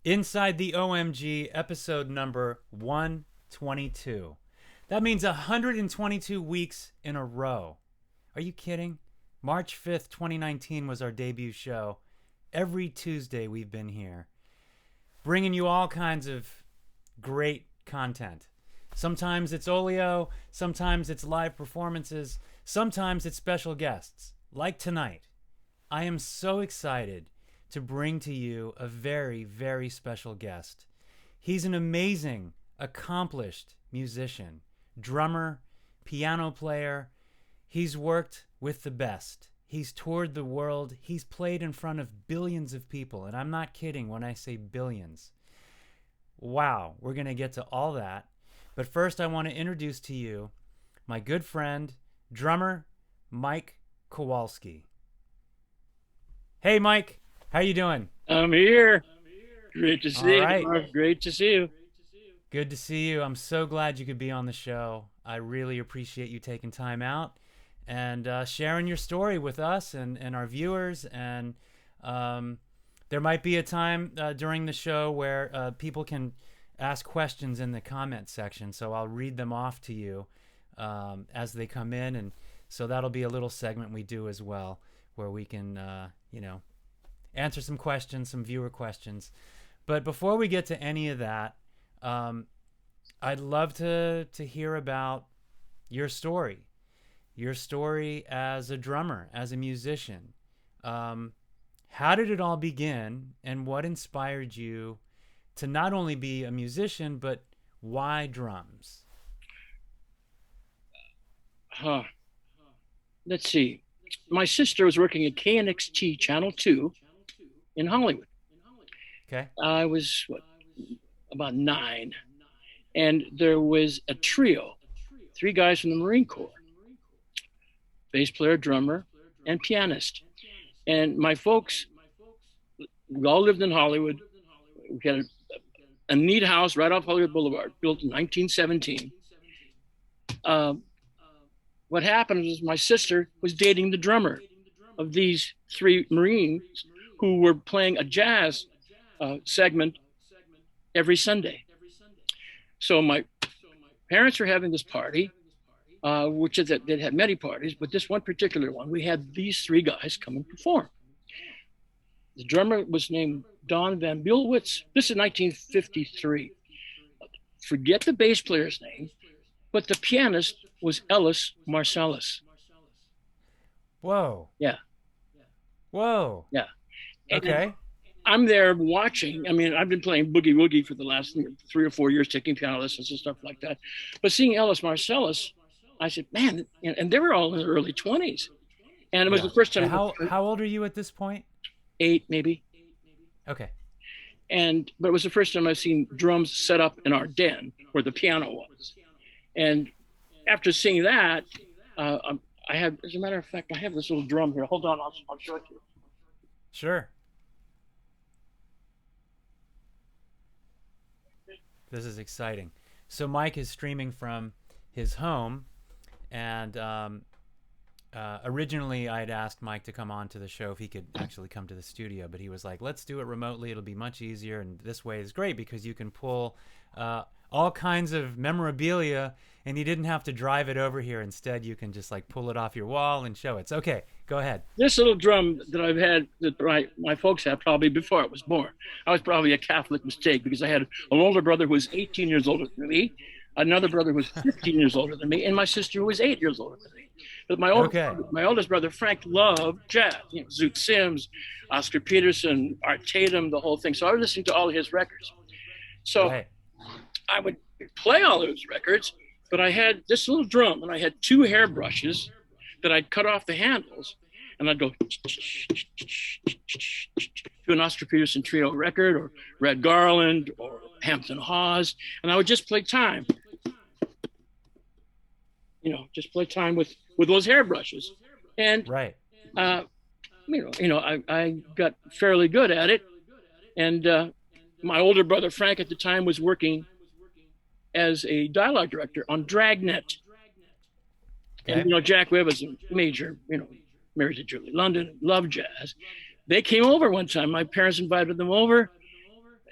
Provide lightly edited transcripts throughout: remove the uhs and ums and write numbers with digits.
Inside the OMG, episode number 122. That means 122 weeks in a row. Are you kidding? March 5th, 2019 was our debut show. Every Tuesday we've been here, bringing you all kinds of great content. Sometimes it's Olio, sometimes it's live performances, sometimes it's special guests, like tonight. I am so excited to bring to you a very, very special guest. He's an amazing, accomplished musician, drummer, piano player. He's worked with the best. He's toured the world. He's played in front of billions of people, and I'm not kidding when I say billions. Wow, we're going to get to all that. But first, I want to introduce to you my good friend, drummer Mike Kowalski. Hey, Mike. How you doing? I'm here. Great to see All you. right. Great to see you. Good to see you. I'm so glad you could be on the show. I really appreciate you taking time out and sharing your story with us and our viewers. And there might be a time during the show where people can ask questions in the comment section. So I'll read them off to you as they come in. And so that'll be a little segment we do as well, where we can, answer some questions, some viewer questions. But before we get to any of that, I'd love to hear about your story as a drummer, as a musician. How did it all begin, and what inspired you to not only be a musician, but why drums? Let's see. My sister was working at KNXT Channel 2 in Hollywood. Okay. I was about 9, and there was a trio, 3 guys from the Marine Corps, bass player, drummer, and pianist. And my folks, we all lived in Hollywood. We had a neat house right off Hollywood Boulevard, built in 1917. What happened was my sister was dating the drummer of these 3 Marines who were playing a jazz segment every Sunday. So my parents were having this party, which is that they had many parties, but this one particular one, we had these 3 guys come and perform. The drummer was named Don Van Buelwitz. This is 1953. Forget the bass player's name, but the pianist was Ellis Marsalis. Whoa. Yeah. Whoa. Yeah. Okay. I'm there watching. I mean, I've been playing boogie woogie for the last 3 or 4 years, taking piano lessons and stuff like that. But seeing Ellis Marsalis, I said, man, and they were all in their early 20s. And it was the first time. How old are you at this point? 8, maybe. Okay. But it was the first time I've seen drums set up in our den where the piano was. And after seeing that, I have, as a matter of fact, I have this little drum here. Hold on, I'll show it to you. Sure. This is exciting. So Mike is streaming from his home, and originally I'd asked Mike to come on to the show if he could actually come to the studio, but he was like, let's do it remotely. It'll be much easier, and this way is great because you can pull all kinds of memorabilia, and you didn't have to drive it over here. Instead, you can just like pull it off your wall and show it. So, okay, go ahead. This little drum that I've had, that my folks had probably before I was born. I was probably a Catholic mistake because I had an older brother who was 18 years older than me, another brother who was 15 years older than me, and my sister who was 8 years older than me. But my oldest brother, Frank, loved jazz. Zoot Sims, Oscar Peterson, Art Tatum, the whole thing. So I was listening to all of his records. So I would play all those records, but I had this little drum, and I had 2 hairbrushes that I'd cut off the handles, and I'd go to an Oscar Peterson trio record, or Red Garland, or Hampton Hawes, and I would just play time. Just play time with those hairbrushes, and I got fairly good at it. And my older brother Frank at the time was working as a dialogue director on Dragnet. Okay. And, Jack Webb was a major, married to Julie London, loved jazz. They came over one time. My parents invited them over,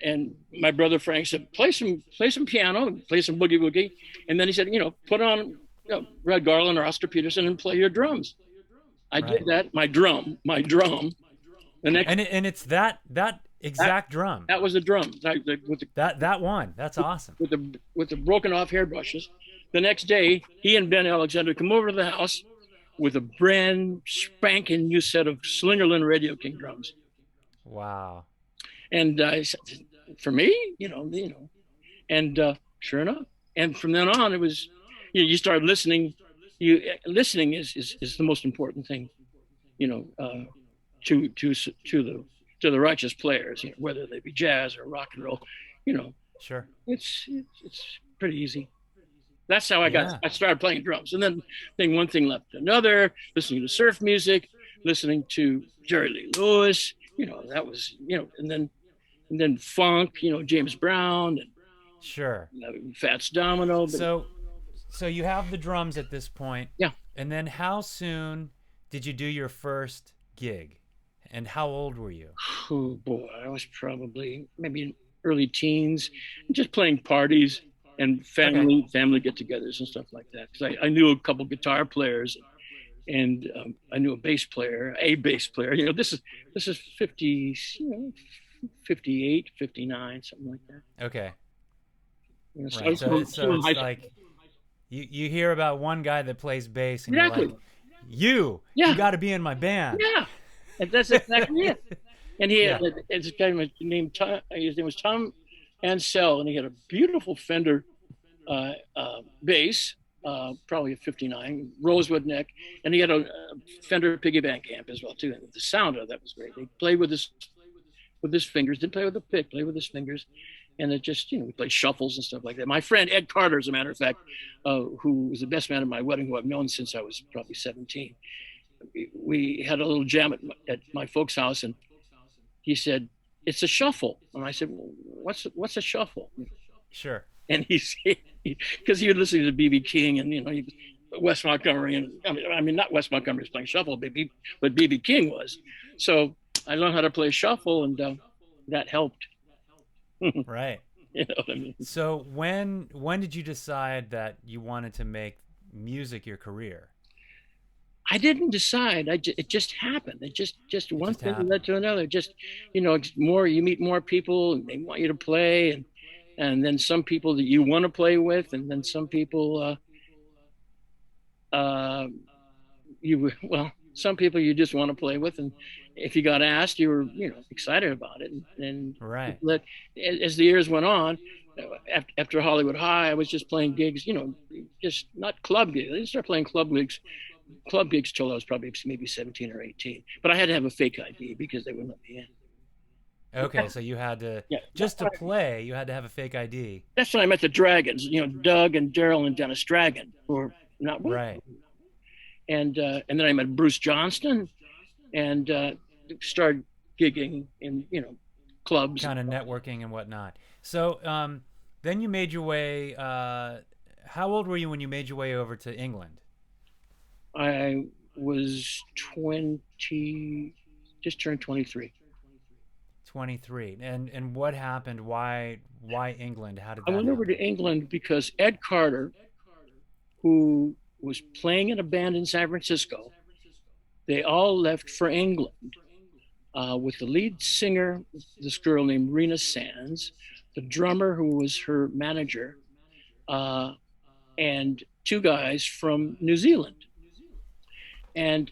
And my brother Frank said, play some piano, play some boogie woogie. And then he said, put on Red Garland or Oscar Peterson and play your drums. I did that. My drum. The next, and it's that exact drum. That was the drum. That one. That's awesome. With the broken off hairbrushes. The next day, he and Ben Alexander come over to the house with a brand spanking new set of Slingerland Radio King drums. Wow. And I said, for me, and sure enough. And from then on, it was, you start listening. Listening is the most important thing, to the righteous players, whether they be jazz or rock and roll, Sure. It's pretty easy. That's how I started playing drums. And then one thing led to another, listening to surf music, listening to Jerry Lee Lewis, that was, and then funk, James Brown and sure, Fats Domino. So you have the drums at this point. Yeah. And then how soon did you do your first gig? And how old were you? Oh boy, I was probably maybe in early teens, just playing parties and family get-togethers and stuff like that. Because I knew a couple guitar players, and I knew a bass player. This is 50, 58, 59, something like that. Okay. So right. So it's like you hear about one guy that plays bass, and exactly. You're like, you got to be in my band. Yeah, and that's exactly it. And it's a guy named Tom. His name was Tom Ansel, and he had a beautiful Fender bass, probably a 59 rosewood neck, and he had a Fender piggyback amp as well too. And the sound of that was great. He played with his fingers, didn't play with a pick, played with his fingers, and it just we played shuffles and stuff like that. My friend Ed Carter, as a matter of fact, who was the best man at my wedding, who I've known since I was probably 17. We had a little jam at my folks' house, and he said, "It's a shuffle." And I said, "Well, what's a shuffle?" Sure. And he said, because he would listen to B.B. King and Wes Montgomery, and I mean not Wes Montgomery was playing shuffle, but B.B. King was. So I learned how to play shuffle, and that helped. Right. You know what I mean? So when did you decide that you wanted to make music your career? I didn't decide. It just happened. It just one thing led to another. Just, you meet more people, and they want you to play, and then some people that you want to play with, and then some people, some people you just want to play with, and if you got asked, you were, excited about it. And right. As the years went on, after Hollywood High, I was just playing gigs, just not club gigs. I didn't start playing club gigs till I was probably maybe 17 or 18. But I had to have a fake ID because they wouldn't let me in. Okay, so you had to, just to play, you had to have a fake ID. That's when I met the Dragons, Doug and Daryl and Dennis Dragon, who were not right. And then I met Bruce Johnston, and started gigging in, clubs. Kind of networking and whatnot. So then you made your way, how old were you when you made your way over to England? I was 20, just turned 23. 23. And what happened? Why England? How did that I went over to England because Ed Carter, who was playing in a band in San Francisco, they all left for England with the lead singer, this girl named Rena Sands, the drummer who was her manager, and two guys from New Zealand. And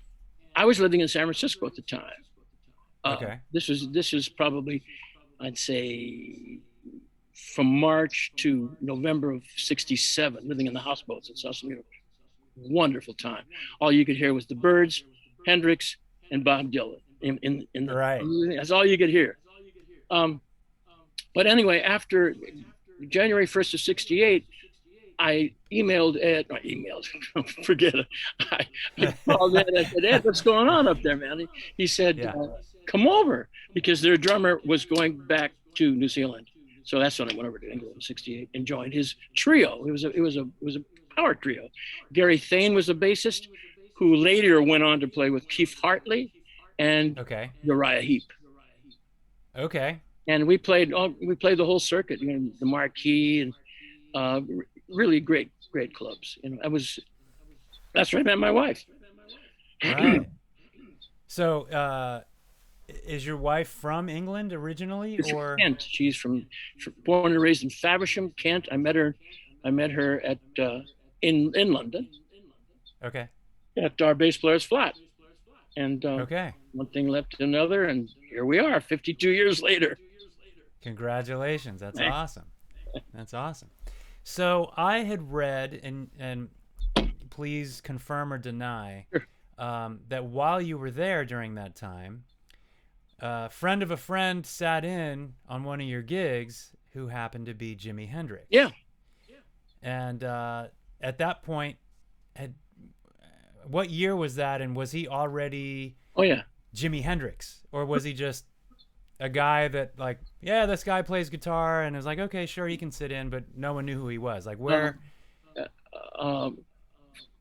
I was living in San Francisco at the time. Okay. This was probably, I'd say, from March to November of '67, living in the houseboats in Sausalito. Wonderful time. All you could hear was the Byrds, Hendrix, and Bob Dylan. In the, right. That's all you could hear. But anyway, after January 1st of '68, I emailed Ed. Forget it. I called Ed. I said, "Ed, what's going on up there, man?" He said, "Come over," because their drummer was going back to New Zealand. So that's when I went over to England in '68 and joined his trio. It was a power trio. Gary Thane was a bassist, who later went on to play with Keith Hartley and Uriah Heep. Okay. and we played the whole circuit, you know, the Marquee and uh, really great clubs. You know, that's where I met my wife. Right. So, is your wife from England originally, She's from or? Kent. She's born and raised in Faversham, Kent. I met her at in London Okay. at our bass player's flat, and Okay. one thing led to another, and here we are, 52 years later. Congratulations. That's awesome. That's awesome. So I had read, and please confirm or deny, that while you were there during that time, a friend of a friend sat in on one of your gigs who happened to be Jimi Hendrix. Yeah. And at that point, what year was that? And was he already Oh yeah. Jimi Hendrix, or was he just a guy that, like, yeah, this guy plays guitar, and it was like, okay, sure, he can sit in, but no one knew who he was. Like, where?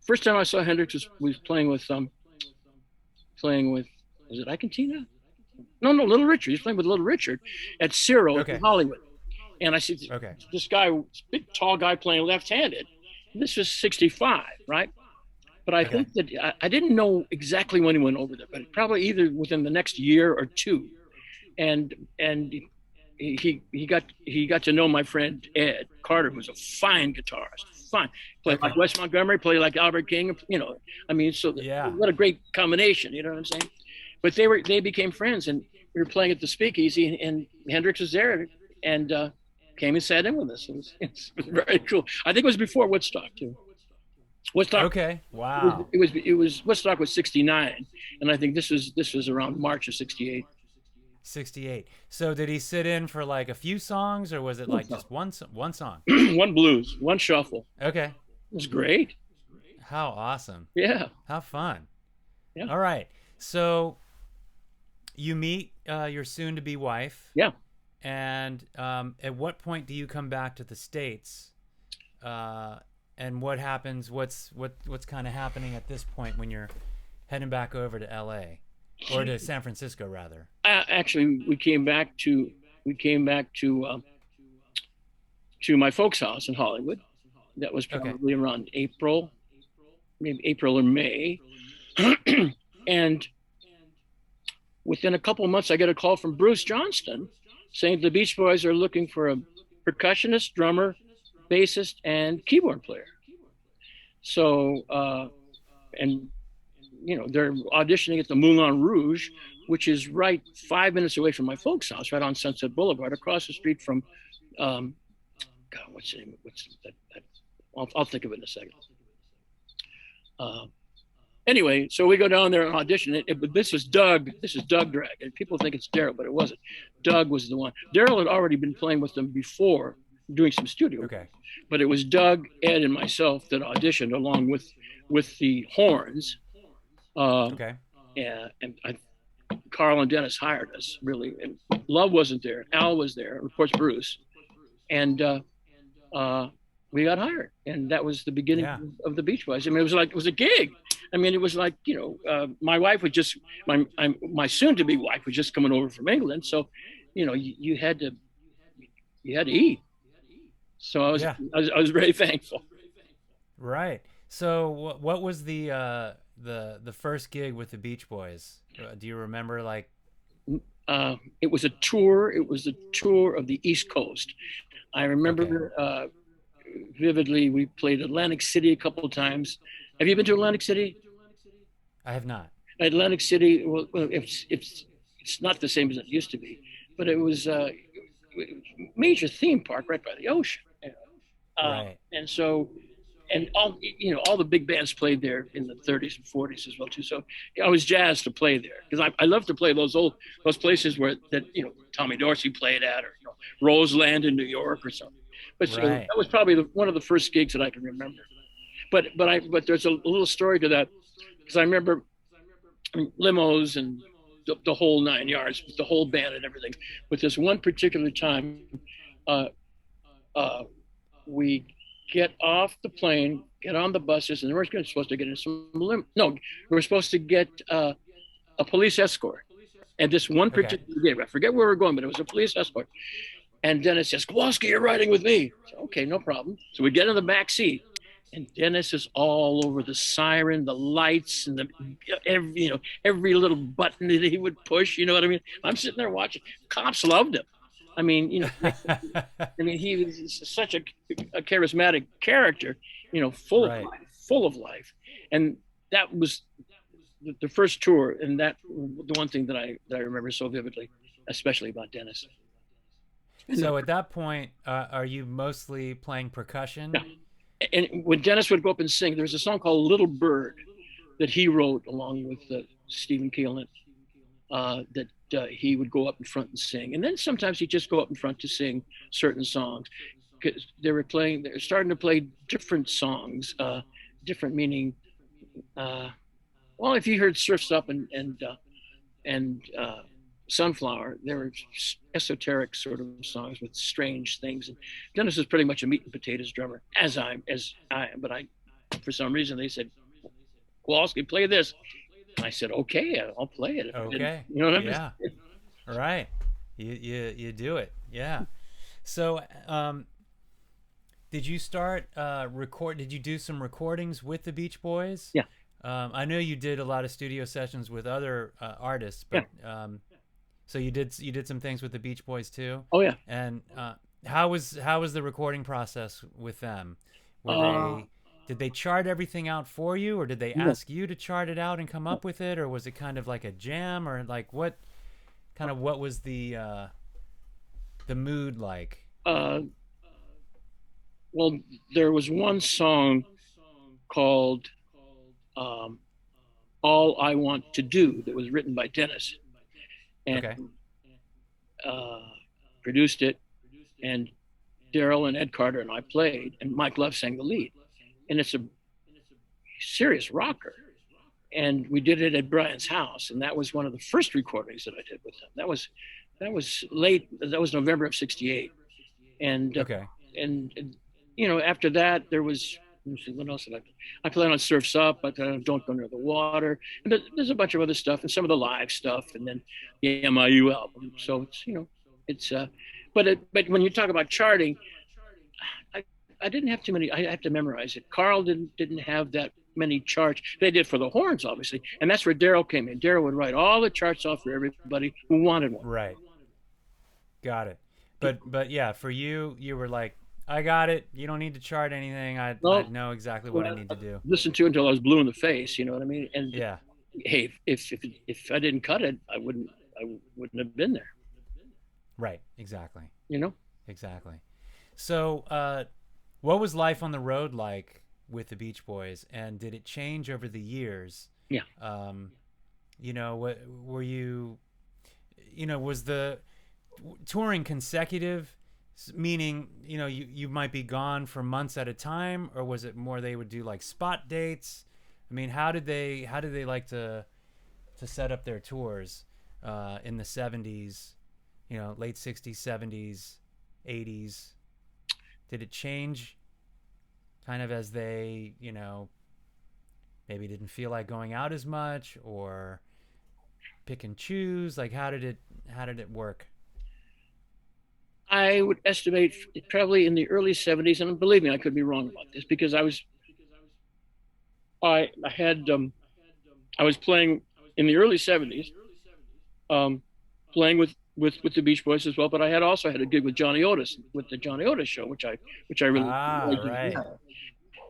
First time I saw Hendrix was playing with was it Icantina? No, Little Richard. He's playing with Little Richard at Ciro Okay. in Hollywood. And I said, Okay. this guy, big tall guy playing left-handed. This was 65, right? But I think that I didn't know exactly when he went over there, but probably either within the next year or two. And he got to know my friend Ed Carter, who's a fine guitarist, fine. Played like Wes Montgomery, played like Albert King, you know. I mean, so Yeah. what a great combination, you know what I'm saying? But they became friends, and we were playing at the Speakeasy, and Hendrix was there, and came and sat in with us. It was very cool. I think it was before Woodstock too. Woodstock. Okay. Wow. It was Woodstock was 69, and I think this was around March of 68. 68. So did he sit in for like a few songs, or was it like just one song? One blues, one shuffle. Okay. It was great. How awesome. Yeah. How fun. Yeah. All right. So you meet your soon-to-be wife. Yeah. And at what point do you come back to the States? And what happens? What's kind of happening at this point when you're heading back over to L.A. or to San Francisco, rather? Actually, we came back to my folks' house in Hollywood. That was probably around April, maybe April or May. And within a couple of months, I get a call from Bruce Johnston saying the Beach Boys are looking for a percussionist, drummer, bassist, and keyboard player. So, and you know, they're auditioning at the Moulin Rouge, which is right 5 minutes away from my folks' house, right on Sunset Boulevard, across the street from, God, what's the name? What's that? I'll think of it in a second. Anyway, so we go down there and audition. This is Doug Drag, and people think it's Daryl, but it wasn't. Doug was the one. Daryl had already been playing with them before, doing some studio. Okay. But it was Doug, Ed, and myself that auditioned along with the horns. Okay. Yeah, and Carl and Dennis hired us, really. And Love wasn't there. Al was there, and of course Bruce, and we got hired, and that was the beginning of the Beach Boys. I mean, it was a gig. I mean, it was like, you know, my wife was just my soon-to-be wife was just coming over from England, so you know, you had to eat. So I was very thankful. Right. So what was the first gig with the Beach Boys? Do you remember, like? It was a tour. It was a tour of the East Coast. I remember vividly. We played Atlantic City a couple of times. Have you been to Atlantic City? I have not. Atlantic City. Well, it's not the same as it used to be, but it was a major theme park right by the ocean. Right. And so, and all the big bands played there in the 30s and 40s as well too. So I was jazzed to play there because I love to play those places that Tommy Dorsey played at, or Roseland in New York or something. But so that was probably one of the first gigs that I can remember. But there's a little story to that, because I remember limos and the whole 9 yards with the whole band and everything. But this one particular time, we get off the plane, get on the buses, and we're supposed to get in some we were supposed to get a police escort. And this one Okay. particular game, I forget where we we're going, but it was a police escort. And Dennis says, Kowalski, you're riding with me. So, okay, no problem. So we get in the back seat, and Dennis is all over the siren, the lights, and the every little button that he would push. You know what I mean? I'm sitting there watching. Cops loved him. I mean, he was such a charismatic character. Full of Right. life, full of life, and that was the first tour, and the one thing that I remember so vividly, especially about Dennis. So at that point, are you mostly playing Yeah. percussion? And when Dennis would go up and sing, there was a song called "Little Bird" that he wrote along with Stephen Keelan. That he would go up in front and sing, and then sometimes he'd just go up in front to sing certain songs because they're starting to play different songs, different meaning. Well, if you heard "Surfs Up" and Sunflower, there were esoteric sort of songs with strange things. And Dennis was pretty much a meat and potatoes drummer, as I am. But for some reason, they said, Kowalski, play this. And I said, okay, I'll play it. Okay. You know what I mean? Yeah. All right. You do it. Yeah. So, did you start Did you do some recordings with the Beach Boys? Yeah. I know you did a lot of studio sessions with other artists, but so you did some things with the Beach Boys too. Oh yeah. And how was the recording process with them? Did they chart everything out for you, or did they ask you to chart it out and come up with it, or was it kind of like a jam, or like what was the mood like? Well, there was one song called "All I Want to Do" that was written by Dennis, and Okay. produced it, and Daryl and Ed Carter and I played, and Mike Love sang the lead, and it's a serious rocker. And we did it at Brian's house, and that was one of the first recordings that I did with them. That was late. That was November of '68, and Okay. and after that there was, what else did I played on Surf's Up, but Don't Go Near the Water, and there's a bunch of other stuff and some of the live stuff, and then the MIU album. So it's but when you talk about charting, I didn't have too many. I have to memorize it. Carl didn't have that many charts. They did for the horns, obviously, and that's where Daryl came in. Daryl would write all the charts off for everybody who wanted one. Right. Got it. But yeah, for you were like, I got it. You don't need to chart anything. I know exactly what I need to do. Listen to it until I was blue in the face. You know what I mean? And Yeah. hey, if I didn't cut it, I wouldn't have been there. Right. Exactly. You know? Exactly. So, what was life on the road like with the Beach Boys, and did it change over the years? Yeah. What were you? Was the touring consecutive? Meaning, you might be gone for months at a time, or was it more they would do like spot dates? I mean, how did they like to set up their tours in the 70s, late 60s, 70s, 80s? Did it change kind of as they, maybe didn't feel like going out as much, or pick and choose? Like, how did it work? I would estimate probably in the early '70s, and believe me, I could be wrong about this because I was playing in the early '70s, playing with the Beach Boys as well. But I also had a gig with Johnny Otis with the Johnny Otis show, which I really liked. Right.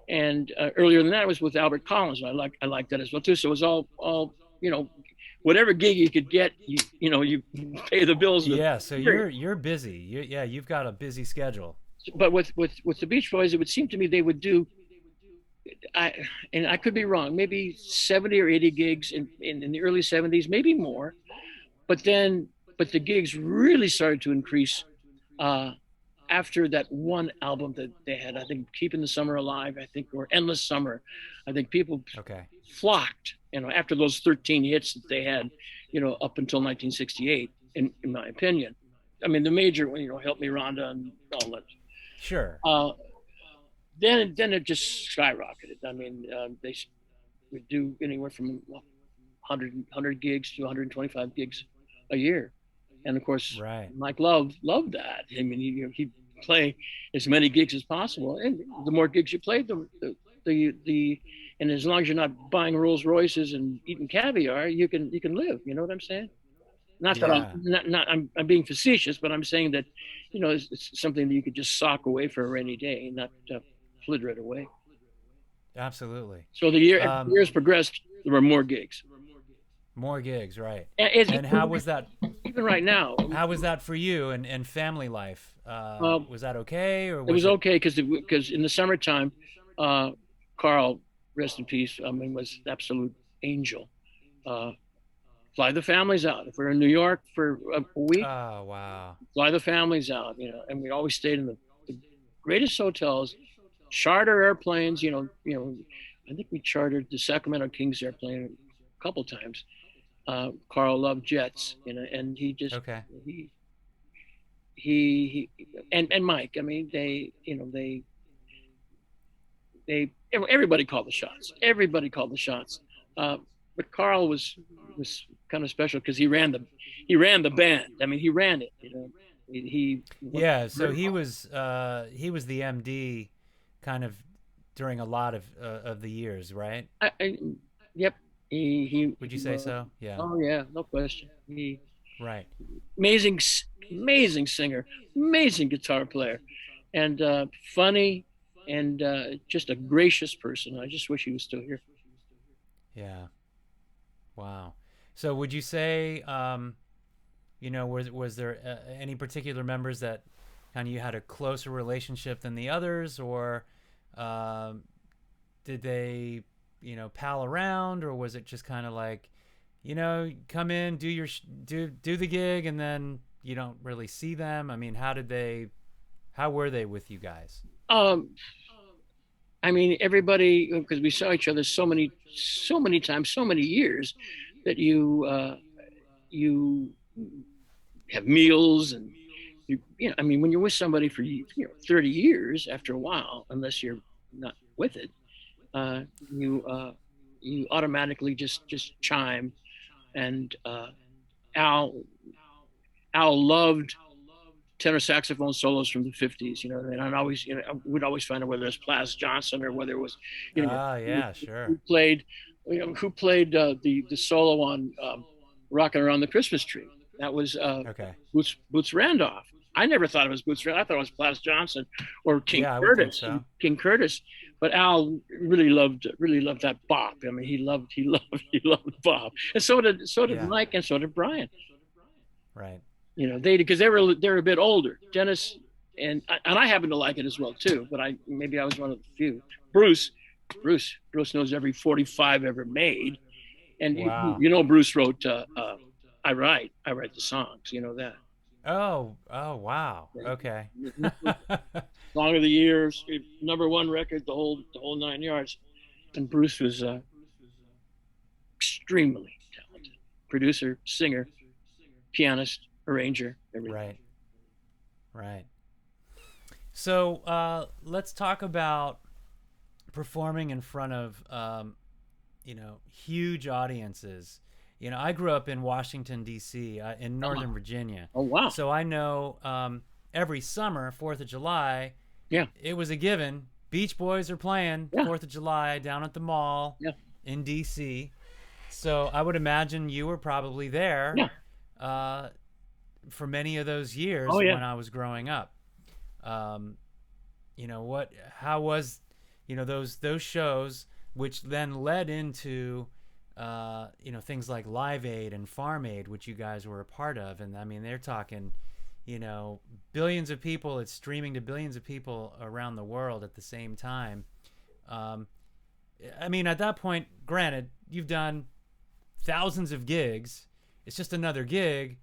And earlier than that, I was with Albert Collins, and I liked that as well too. So it was all whatever gig you could get, you pay the bills. Yeah, so you're busy. You've got a busy schedule. But with the Beach Boys, it would seem to me they would do, and I could be wrong, maybe 70 or 80 gigs in the early '70s, maybe more. But the gigs really started to increase after that one album that they had. I think "Keeping the Summer Alive," or "Endless Summer." I think people flocked, after those 13 hits that they had, up until 1968, in my opinion. I mean, the major, "Help Me Rhonda" and all that. Sure. Then it just skyrocketed. I mean, they would do anywhere from 100 gigs to 125 gigs a year, and of course, Right. Mike loved that. I mean, he'd play as many gigs as possible, and the more gigs you played, the and as long as you're not buying Rolls Royces and eating caviar, you can live. You know what I'm saying? Not that Yeah. I'm being facetious, but I'm saying that, it's something that you could just sock away for a rainy day and not flitter it away. Absolutely. So as the years progressed, there were more gigs. More gigs, right? As, And how was that? even right now, How was that for you and family life? uh, Was that okay, or it was was it? okay because in the summertime, uh, Carl, rest in peace, I mean, was an absolute angel. Uh, Fly the families out. If we're in New York for a week, Oh wow. fly the families out, and we always stayed in the greatest hotels, charter airplanes, I think we chartered the Sacramento Kings airplane a couple times. Carl loved jets, and Okay. he, and Mike, I mean, everybody called the shots. Everybody called the shots. Uh, but Carl was kind of special because he ran the band. I mean, he ran it. He Yeah. So he was the MD, kind of during a lot of the years, right? yep. Would you He say so? Yeah. Oh yeah, no question. He Right. amazing, amazing singer, amazing guitar player, and funny, and just a gracious person. I just wish he was still here. Yeah. Wow. So would you say, was there any particular members that kind of you had a closer relationship than the others, or um, did they, pal around, or was it just kind of like, come in, do your do the gig, and then you don't really see them? I mean, how were they with you guys? Um, I mean, everybody, because we saw each other so many times, so many years, that you have meals, and I mean, when you're with somebody for 30 years, after a while, unless you're not with it, uh, you you automatically just chime. And Al Al loved tenor saxophone solos from the 50s, and I'd always, I would always find out whether it was Plas Johnson or whether it was, you know, Ah, who, yeah, sure. who played, the solo on "Rocking Around the Christmas Tree." That was Okay. Boots Randolph. I never thought it was Boots Randolph. I thought it was Plas Johnson or King Yeah, I would think Curtis. so. King Curtis, but Al really loved that bop. I mean, he loved bop, and so did Yeah. Mike, and so did Brian. Right. Because they were a bit older. Dennis and I happen to like it as well too, but maybe I was one of the few. Bruce, Bruce knows every 45 ever made, and Wow. Bruce wrote I write the songs. You know that. Oh, oh, wow. Okay. Song of the Year, #1 record, the whole 9 yards. And Bruce was extremely talented, producer, singer, pianist, arranger, everything. Right. Right. So let's talk about performing in front of huge audiences. I grew up in Washington D.C. In Northern Virginia, Oh wow, so I know every summer, 4th of July, yeah, it was a given. Beach Boys are playing yeah, 4th of July down at the mall yeah, in D.C. So I would imagine you were probably there yeah. uh, for many of those Oh years yeah. when I was growing up. Um, how was, those shows, which then led into, things like Live Aid and Farm Aid, which you guys were a part of. And I mean, they're talking, billions of people. It's streaming to billions of people around the world at the same time. Um, I mean, at that point, granted, you've done thousands of gigs. It's just another gig.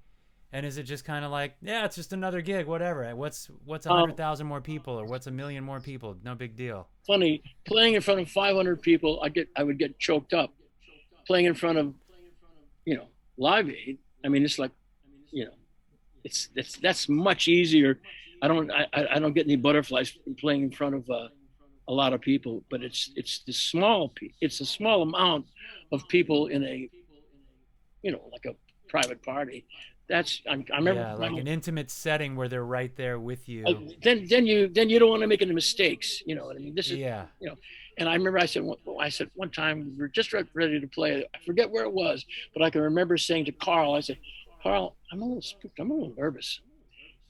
And is it just kind of like, yeah, it's just another gig, whatever? What's 100,000 more people, or what's 1 million more people? No big deal. Funny, playing in front of 500 people, I would get choked up. Playing in front of, Live Aid. I mean, it's like, you know, that's much easier. I don't get any butterflies playing in front of a lot of people, but it's a small amount of people in a, like a private party, I remember Yeah, like an intimate setting where they're right there with you. then you don't want to make any mistakes. You know what I mean? This is, Yeah. you know, and I remember I said one time we were just ready to play. I forget where it was, but I can remember saying to Carl, I said, Carl, I'm a little spooked. I'm a little nervous.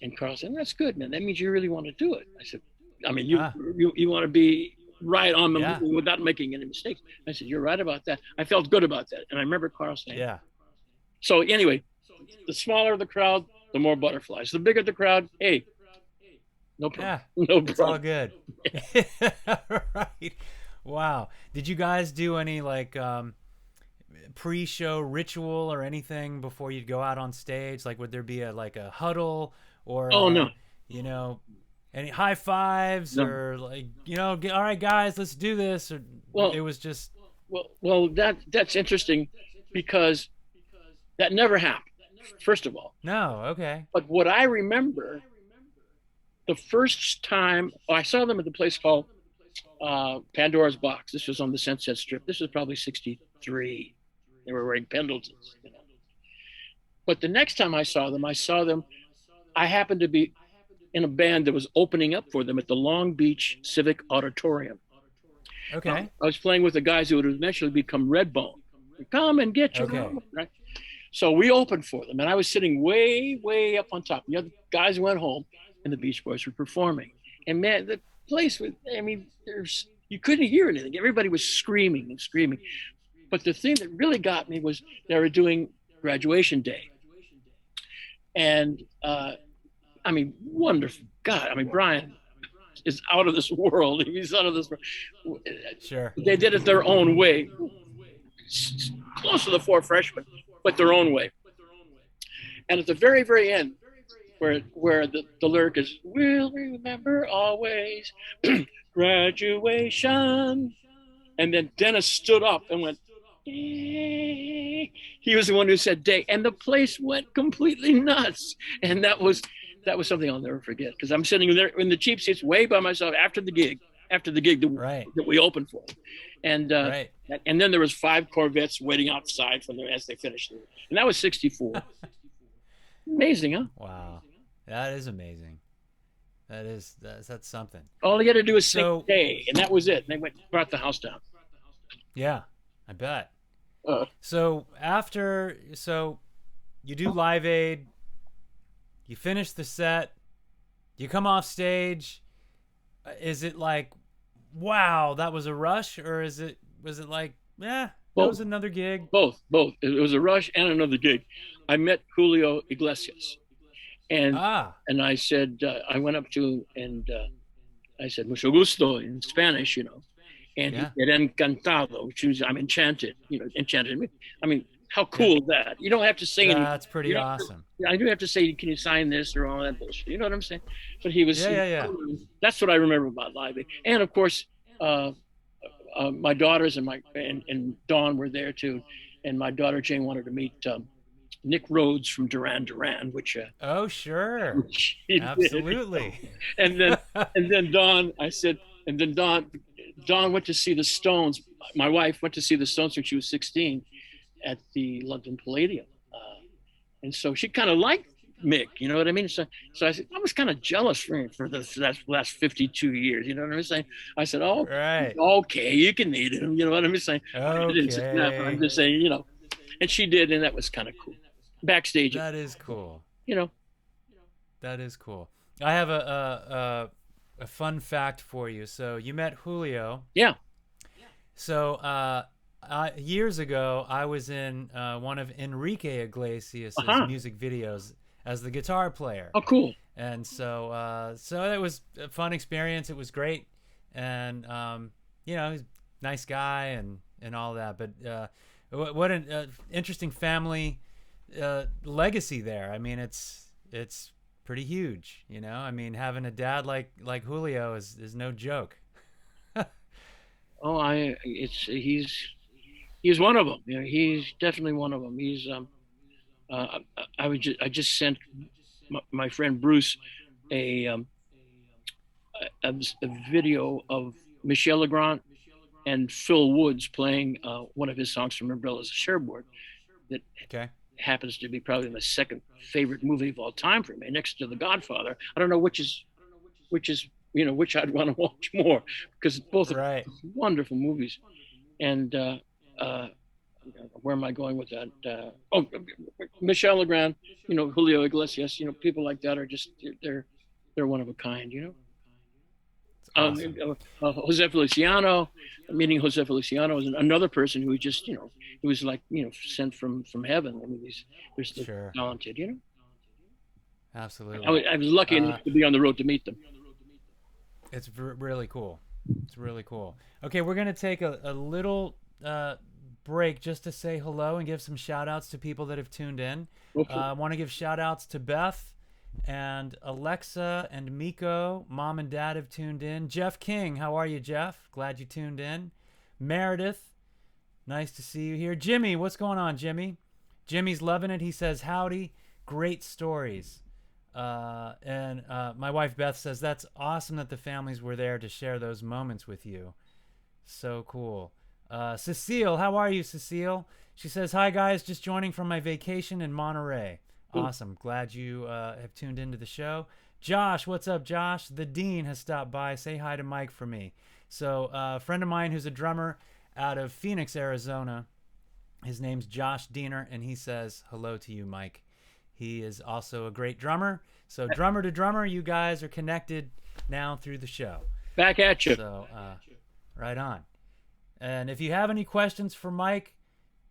And Carl said, that's good, man. That means you really want to do it. I said, I mean, Ah, you want to be right on the yeah. money without making any mistakes. I said, you're right about that. I felt good about that. And I remember Carl saying, Yeah. so anyway, the smaller the crowd, the more butterflies. The bigger the crowd, hey, no problem. Yeah. No It's all problem. good. Right. Wow. Did you guys do any like pre-show ritual or anything before you'd go out on stage? Like would there be a like a huddle or Oh no, you know, any high fives no. or like, all right guys, let's do this, or Well, it was just that's interesting because that never happened. First of all, no, okay. but what I remember, the first time I saw them at the place called Pandora's Box. This was on the Sunset Strip. This was probably '63. They were wearing Pendletons. You know. But the next time I saw them. I happened to be in a band that was opening up for them at the Long Beach Civic Auditorium. Okay. I was playing with the guys who would eventually become Redbone. Come and get your Okay. mama, right? So we opened for them, and I was sitting way, way up on top. The other guys went home, and the Beach Boys were performing. And man, the place was, I mean, you couldn't hear anything. Everybody was screaming and screaming. But the thing that really got me was they were doing graduation day. And I mean, wonderful. God, I mean, Brian is out of this world. He's out of this world. Sure. They did it their own way, close to the four freshmen, but their own way. And at the very, very end, where the lyric is, "We'll remember always graduation," and then Dennis stood up and went, "Day." He was the one who said "day," and the place went completely nuts. And that was something I'll never forget, because I'm sitting there in the cheap seats, way by myself after the gig Right. that we opened for, and Right. and then there was 5 Corvettes waiting outside for them as they finished, and that was '64. Amazing, huh? Wow. That is amazing. That's something. All you had to do was sing So, "day," and that was it. And they brought the house down. yeah, I bet. Uh, So you do Live Aid, you finish the set, you come off stage. Is it like, wow, that was a rush, or was it like, yeah, that was both, another gig? both. It was a rush and another gig. I met Julio Iglesias, and Ah, I said, I went up to and I said "mucho gusto" in Spanish, and he yeah, said "encantado," which means I'm enchanted. Enchanted. I mean, how cool is that? You don't have to say anything. that's pretty awesome. I do have to say, can you sign this or all that bullshit? You know what I'm saying? But he was. Yeah, yeah, yeah. That's what I remember about Live Aid. And of course, my daughters and Dawn were there too, and my daughter Jane wanted to meet Nick Rhodes from Duran Duran, which Oh, sure, he did. absolutely. And then Dawn, I said, and then Dawn went to see the Stones. My wife went to see the Stones when she was 16 at the London Palladium, and so she kind of liked Mick. You know what I mean? So I said, I was kind of jealous for him for the last 52 years. You know what I'm saying? I said, oh, Right. okay, you can meet him. You know what I'm saying? I didn't say that, but I'm Okay. just saying, and she did, and that was kind of cool. Backstage, That is cool. you know. That is cool. I have a fun fact for you. So you met Julio. Yeah. So years ago, I was in one of Enrique Iglesias' Uh-huh. music videos as the guitar player, Oh, cool. and so it was a fun experience. It was great, and he's a nice guy and all that. But what an interesting family legacy there. I mean, it's pretty huge. I mean, having a dad like Julio is no joke. Oh, he's one of them. He's definitely one of them. He's I just sent my friend Bruce a, a video of Michel Legrand and Phil Woods playing one of his songs from Umbrellas of Cherbourg. That Okay. happens to be probably my second favorite movie of all time for me, next to The Godfather. I don't know which is which I'd want to watch more, because both are Right. wonderful movies. And uh, where am I going with that? Michelle Legrand, Julio Iglesias, people like that are just they're one of a kind. It's awesome. Jose Feliciano, meeting Jose Feliciano is another person who just, he was like, sent from heaven. I mean, they're so Sure. talented. Absolutely. I was lucky enough to be on the road to meet them. It's really cool. It's really cool. Okay, we're going to take a little break just to say hello and give some shout outs to people that have tuned in. I want to give shout outs to Beth and Alexa and Miko. Mom and Dad have tuned in. Jeff King, how are you, Jeff? Glad you tuned in. Meredith, nice to see you here. Jimmy, what's going on, Jimmy? Jimmy's loving it. He says, howdy, great stories. And my wife Beth says, that's awesome that the families were there to share those moments with you. So cool. Cecile, how are you, Cecile? She says, hi guys, just joining from my vacation in Monterey. Awesome. Glad you have tuned into the show. Josh, what's up, Josh? The Dean has stopped by. Say hi to Mike for me. So a friend of mine who's a drummer out of Phoenix, Arizona, his name's Josh Diener, and he says hello to you, Mike. He is also a great drummer. So drummer to drummer, you guys are connected now through the show. Back at you. So right on. And if you have any questions for Mike,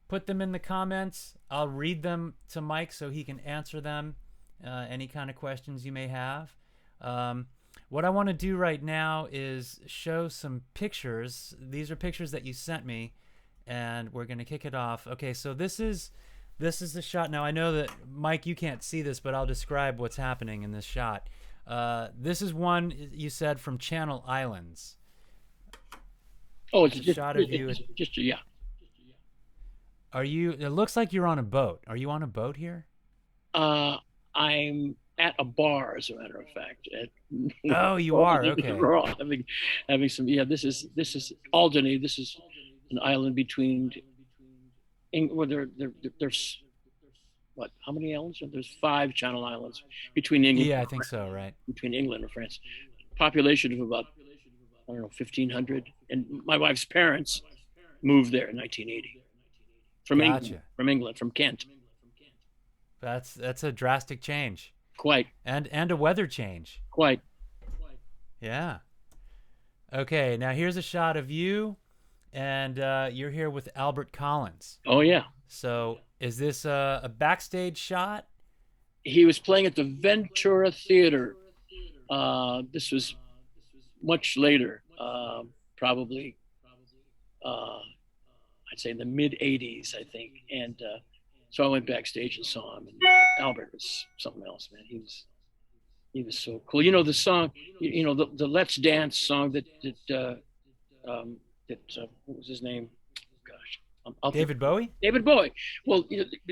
put them in the comments. I'll read them to Mike so he can answer them, any kind of questions you may have. What I want to do right now is show some pictures. These are pictures that you sent me, and we're going to kick it off. Okay, so this is the shot. Now, I know that, Mike, you can't see this, but I'll describe what's happening in this shot. This is one you said from Channel Islands. Oh, it's a shot of you. Yeah. Are you? It looks like you're on a boat. Are you on a boat here? I'm at a bar, as a matter of fact. Oh, you are. Okay. We're all having some. Yeah, this is Alderney. This is an island between. Well, there's what? How many islands? There's 5 Channel Islands between England. Yeah, I think so. Right. Between England and France, population of about 1,500, and my wife's parents moved there in 1980 from England, from Kent. That's a drastic change. Quite. And a weather change. Quite. Yeah. Okay, now here's a shot of you, and you're here with Albert Collins. Oh, yeah. So is this a backstage shot? He was playing at the Ventura Theater. This was much later, probably, I'd say in the mid-'80s, I think. And so I went backstage and saw him. And Albert was something else, man. He was so cool. The song, the Let's Dance song that what was his name? Gosh. David Bowie? David Bowie. Well,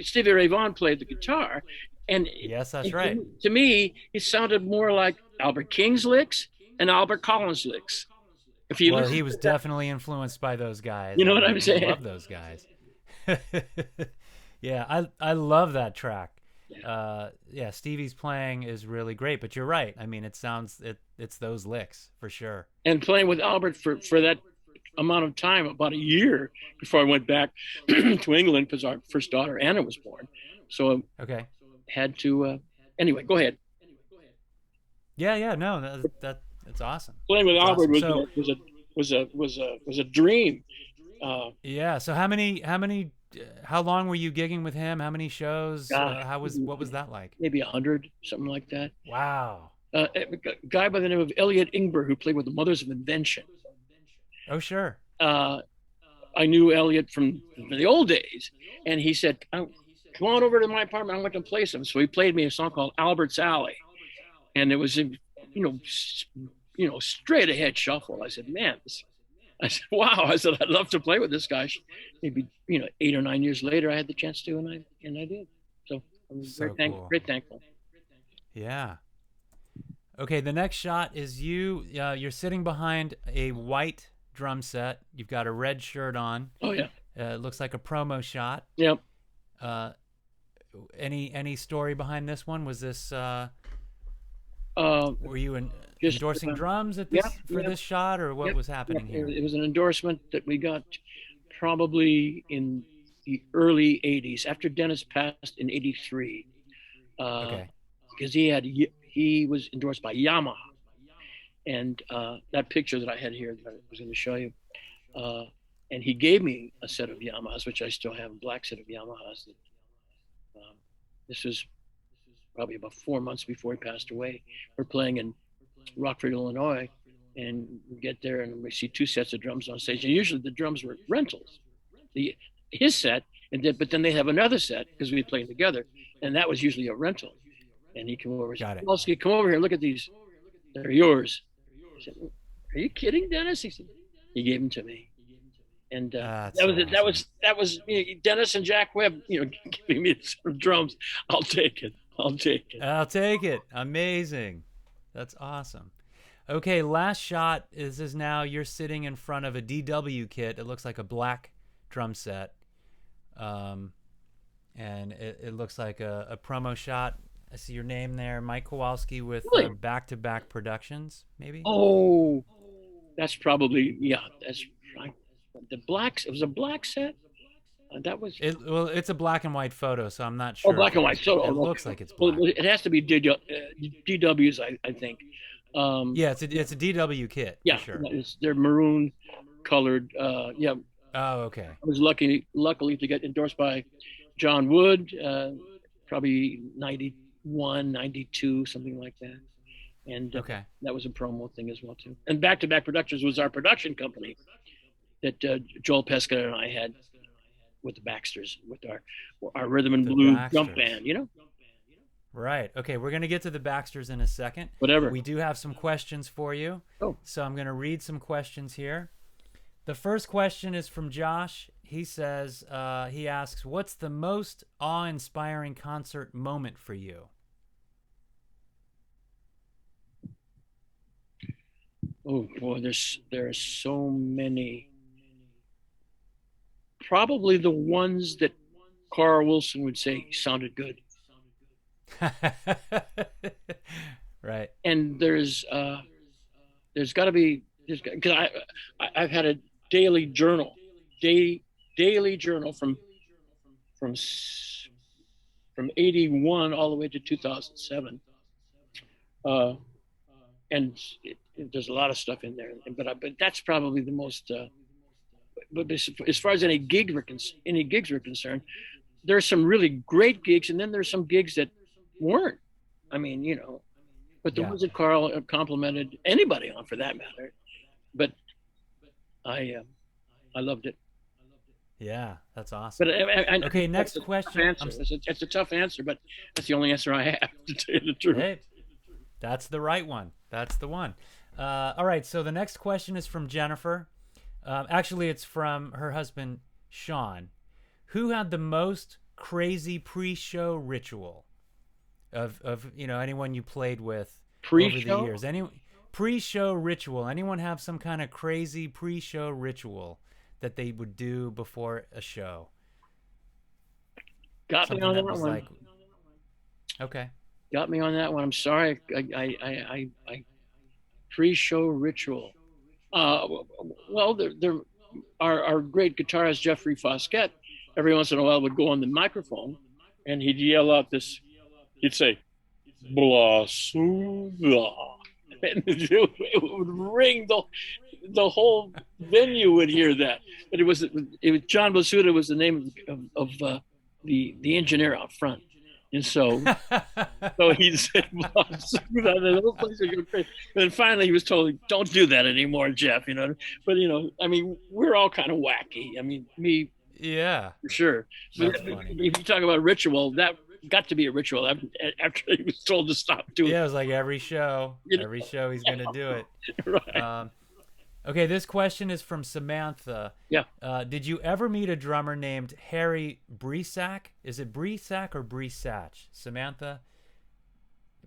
Stevie Ray Vaughan played the guitar. And yes, that's right. To me, it sounded more like Albert King's licks and Albert Collins' licks. He was definitely influenced by those guys. You know what I'm saying? I love those guys. Yeah, I love that track. Yeah, Stevie's playing is really great, but you're right. I mean, it's those licks for sure. And playing with Albert for that amount of time, about a year before I went back to England, because our first daughter Anna was born. So okay, had to. Anyway, go ahead. Yeah, no, that's awesome. Playing with Albert awesome. was a dream. Yeah. So how long were you gigging with him? How many shows? What was that like? Maybe 100, something like that. Wow. A guy by the name of Elliot Ingber, who played with the Mothers of Invention. Oh, sure. I knew Elliot from the old days, and he said, "Come on over to my apartment. I want to play some." So he played me a song called Albert's Alley, and it was straight ahead shuffle. I said, "Man, I said, wow." I said, "I'd love to play with this guy." Maybe 8 or 9 years later, I had the chance to, and I did. So I'm very thankful. Yeah. Okay, the next shot is you. You're sitting behind a white drum set. You've got a red shirt on. Oh yeah. It looks like a promo shot. Yep. Any story behind this one? Was this Uh, were you just endorsing drums at yeah, this for yeah, this shot, or what yep, was yep. happening It, here? it was an endorsement that we got probably in the early '80s after Dennis passed in '83, Okay. because he was endorsed by Yamaha, and that picture that I had here that I was going to show you. Uh, and he gave me a set of Yamahas, which I still have, a black set of Yamahas. Um, this was probably about 4 months before he passed away. We're playing in Rockford, Illinois, and we get there and we see two sets of drums on stage. And usually the drums were rentals, his set, but then they have another set because we played together, and that was usually a rental. And he came over and said, Got it. "Kowalski, come over here, look at these. They're yours." I said, "Are you kidding, Dennis?" He said, he gave them to me. And That's that was so it. That was Dennis and Jack Webb, giving me some drums. I'll take it. I'll take it. I'll take it. Amazing. That's awesome. Okay, last shot is now you're sitting in front of a DW kit. It looks like a black drum set. And it looks like a promo shot. I see your name there, Mike Kowalski with Really? Back to Back Productions, maybe? Oh, that's probably That's right. The blacks. It was a black set. That was Well, it's a black and white photo, so I'm not sure. black and white. So It okay. looks like it's Well, black. it has to be DWs, I think. Yeah, it's a DW kit, Yeah, for sure. they're maroon colored. Yeah, Oh, okay. I was luckily to get endorsed by John Wood, probably 91, 92, something like that. And Okay. that was a promo thing as well too. And Back to Back Productions was our production company that Joel Pesca and I had with the Baxters, with our rhythm and The blues Baxters. jump band, Right. Okay, we're going to get to the Baxters in a second. whatever. We do have some questions for you. Oh. So I'm going to read some questions here. The first question is from Josh. He says, he asks, what's the most awe-inspiring concert moment for you? Oh boy, there are so many. Probably the ones that Carl Wilson would say sounded good. Right. And there's got to be, because I've had a daily journal, daily journal from 81 all the way to 2007, and there's a lot of stuff in there. But that's probably the most. But as far as any gigs were concerned, there's some really great gigs, and then there's some gigs that weren't. I mean, but the ones that Carl complimented anybody on, for that matter. But I loved it. Yeah, that's awesome. But okay, next question. It's a tough answer, but that's the only answer I have, to tell you the truth. Hey, that's the right one. That's the one. All right, so the next question is from Jennifer. Actually, it's from her husband, Sean. Who had the most crazy pre-show ritual of anyone you played with over the years? Any pre-show ritual? Anyone have some kind of crazy pre-show ritual that they would do before a show? Got me on that one. Okay. Got me on that one. I'm sorry. I pre-show ritual. Well, our great guitarist Jeffrey Foskett every once in a while would go on the microphone and he'd yell out this. He'd say, "Blasuda," and it would ring. The whole venue would hear that. But it was John Blasuda was the name of the engineer out front. And so he said, the whole place would go crazy. And then finally he was told, "Don't do that anymore, Jeff." But I mean, we're all kind of wacky. I mean, me, yeah, for sure. But if you talk about ritual, that got to be a ritual after he was told to stop doing it. Yeah, it was like every show he's going to do it. Right. Okay, this question is from Samantha. Yeah. Did you ever meet a drummer named Harry Bresack? Is it Bresack or Bresach? Samantha,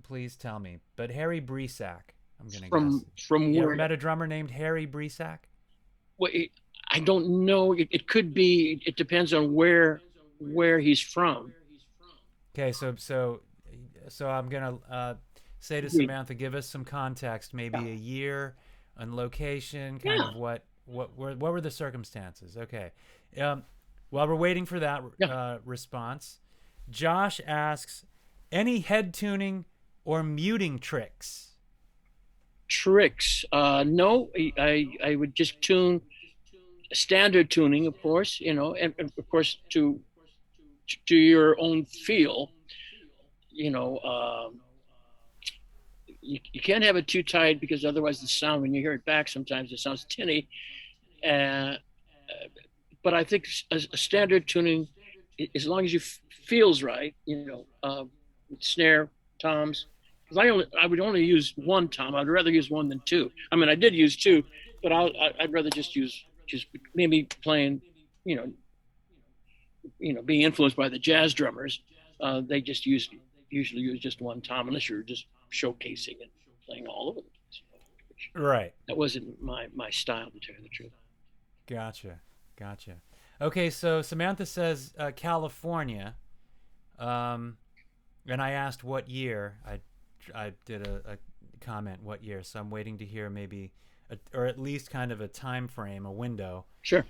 please tell me. But Harry Bresack, I'm going to guess. From you where? ever met a drummer named Harry Bresack? Well, I don't know. It could be. It depends on where he's from. Okay, so I'm gonna say to Samantha, give us some context, maybe a year and location, kind of what were the circumstances? Okay. While we're waiting for that response, Josh asks, any head tuning or muting tricks? Tricks? No, I would just tune standard tuning, of course, and of course to your own feel. You can't have it too tight because otherwise the sound, when you hear it back, sometimes it sounds tinny. But I think a standard tuning, as long as you feels right, snare, toms. Because I would only use one tom. I'd rather use one than two. I mean, I did use two, but I'd rather just maybe playing, being influenced by the jazz drummers. They just usually use just one tom, unless you're just showcasing and playing all over the place. Right. That wasn't my style, to tell you the truth. Gotcha. Okay, so Samantha says California, and I asked what year. I did a comment what year, so I'm waiting to hear maybe, or at least kind of a time frame, a window. Sure.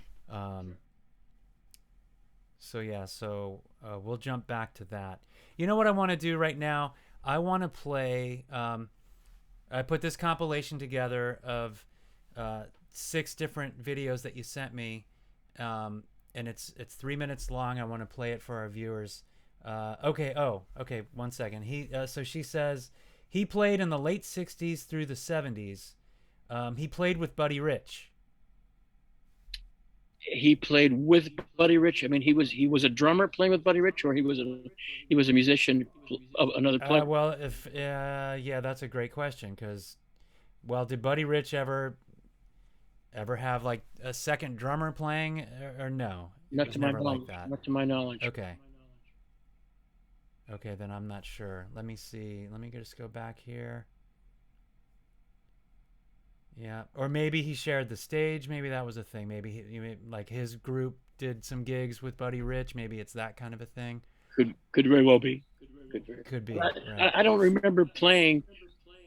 So we'll jump back to that. You know what I want to do right now? I want to play. I put this compilation together of 6 different videos that you sent me, and it's 3 minutes long. I want to play it for our viewers. Okay. 1 second. So she says he played in the late 60s through the 70s. He played with Buddy Rich. He played with Buddy Rich. I mean, he was a drummer playing with Buddy Rich, or he was a musician, another player. Well, that's a great question, because, did Buddy Rich ever have like a second drummer playing, or no? Not to my knowledge. Like that. Not to my knowledge. Okay, then I'm not sure. Let me see. Let me just go back here. Yeah, or maybe he shared the stage. Maybe that was a thing. Maybe like his group did some gigs with Buddy Rich. Maybe it's that kind of a thing. Could very well be. Could be. Right. I don't remember playing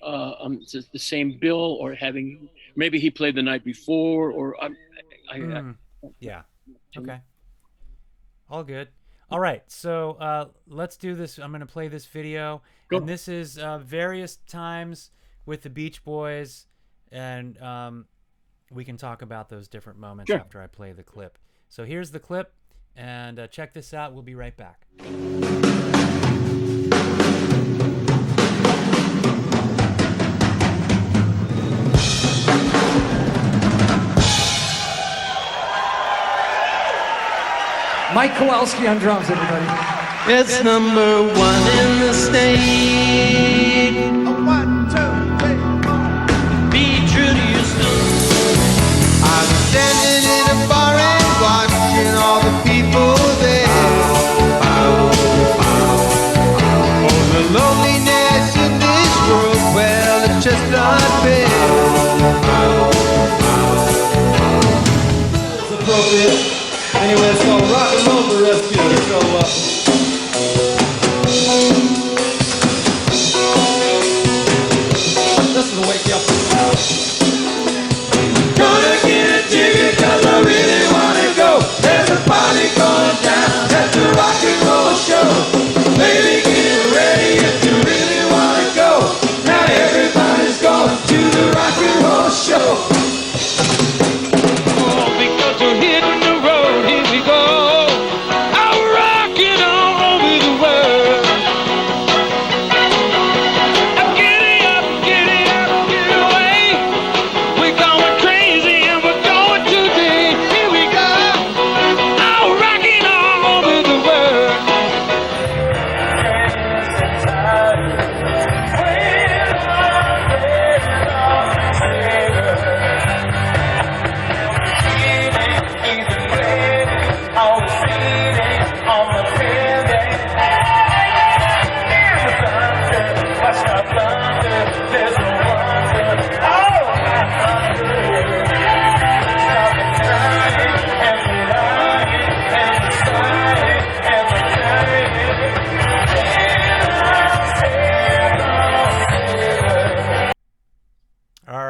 the same bill, or having. Maybe he played the night before, or yeah. Okay. All good. All right, so let's do this. I'm going to play this video. Go. And this is various times with the Beach Boys, and we can talk about those different moments after I play the clip. So here's the clip, and check this out. We'll be right back. Mike Kowalski on drums, everybody. It's #1 in the state. 1, 2, 3, 4. Be true to yourself. I'm standing in a bar and watching all the people there. Oh, the loneliness in this world, well, it's just not fair. It's appropriate. Anyway, so rock and roll the rest of you. This will wake you up. Gonna get a ticket 'cause I really wanna go. There's a party going down at the rock and roll show. Baby, get ready if you really wanna go. Now everybody's going to the rock and roll show. Oh, because we're hitting the road, here we go. I'm rocking all over the world. I'm getting up, get away.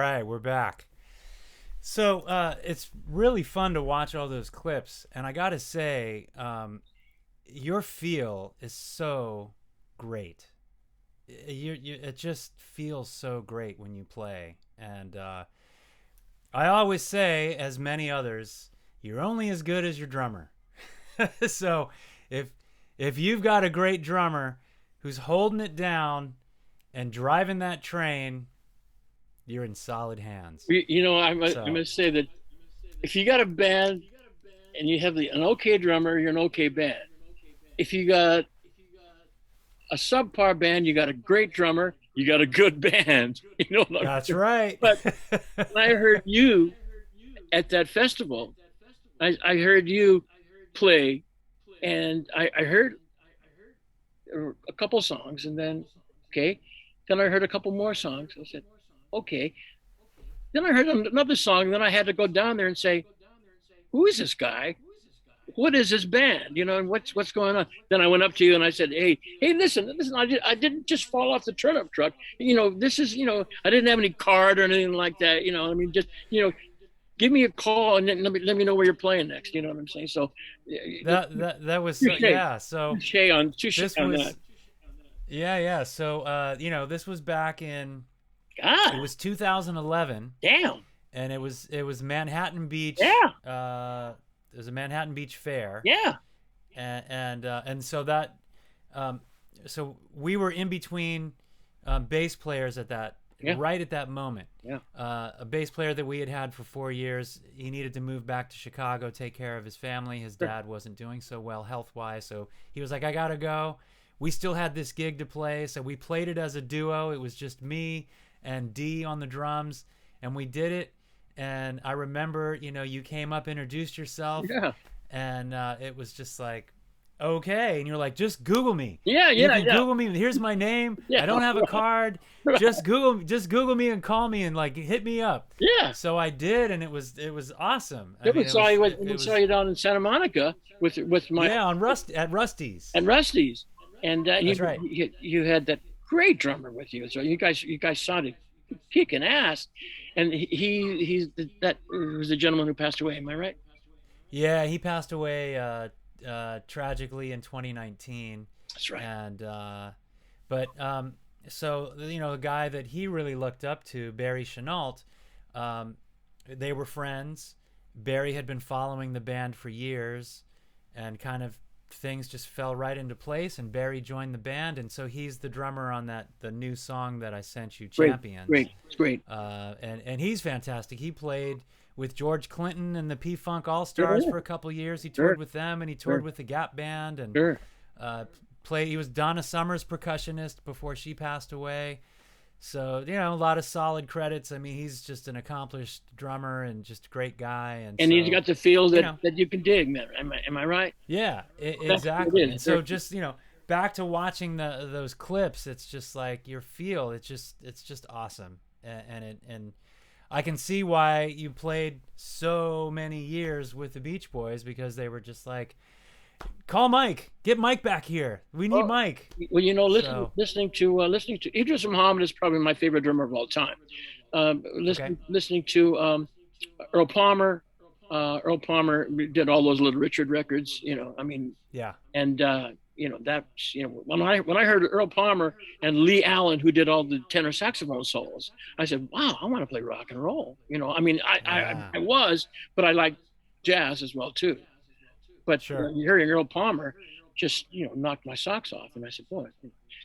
right, we're back. So it's really fun to watch all those clips, and I gotta say, your feel is so great. It just feels so great when you play, and I always say, as many others, you're only as good as your drummer. So if you've got a great drummer who's holding it down and driving that train, you're in solid hands. You know, I must say that if you got a band and you have an okay drummer, you're an okay band. If you got a subpar band, you got a great drummer, you got a good band. You know what That's right. But when I heard you at that festival, I heard you play, and I heard a couple songs, and then then I heard a couple more songs. I said, okay. Then I heard another song, and then I had to go down there and say, who is this guy? What is this band? You know, and what's going on? Then I went up to you and I said, hey, listen, I didn't just fall off the turnip truck. You know, this is, you know, I didn't have any card or anything like that. You know, I mean, just, you know, give me a call and then let me know where you're playing next. You know what I'm saying? So that was touche. Yeah. So touche on that. Yeah. So you know, this was back in it was 2011. Damn. And it was Manhattan Beach. Yeah. It was a Manhattan Beach fair. Yeah. And so that so we were in between bass players at that. Yeah. Right at that moment. Yeah. A bass player that we had for 4 years, he needed to move back to Chicago, take care of his family. His dad wasn't doing so well health-wise, so he was like, I gotta go. We still had this gig to play, so we played it as a duo. It was just me and Dee on the drums, and we did it. And I remember, you know, you came up, introduced yourself, and it was just like, okay, and you're like, just Google me. Google me. Here's my name. I don't have a card. Just Google me and call me and like hit me up. Yeah. So I did, and it was awesome. We saw you down in Santa Monica with my at Rusty's. And that's right. You had that great drummer with you. So you guys sounded kicking ass. And he was the gentleman who passed away. Am I right? Yeah, he passed away tragically in 2019. That's right. And so you know, the guy that he really looked up to, Barry Chenault, they were friends. Barry had been following the band for years, and kind of things just fell right into place, and Barry joined the band, and so he's the drummer on the new song that I sent you, Champions. Great. And he's fantastic. He played with George Clinton and the P-Funk All-Stars for a couple years. He toured with them, and he toured with the Gap Band, and he was Donna Summer's percussionist before she passed away. So, you know, a lot of solid credits. I mean, he's just an accomplished drummer and just a great guy. And so, he's got the feel that you can dig, man. Am I right? Yeah, exactly. And so just, you know, back to watching those clips, it's just like your feel. It's just awesome. And I can see why you played so many years with the Beach Boys, because they were just like, call Mike. Get Mike back here. We need Mike. Well, you know, listening to Idris Muhammad is probably my favorite drummer of all time. Listening to Earl Palmer. Earl Palmer did all those Little Richard records. You know, I mean, yeah. And you know, that's, you know, when I heard Earl Palmer and Lee Allen, who did all the tenor saxophone solos, I said, wow, I want to play rock and roll. You know, I mean, I was, but I like jazz as well too. But hearing Earl Palmer just, you know, knocked my socks off. And I said, boy,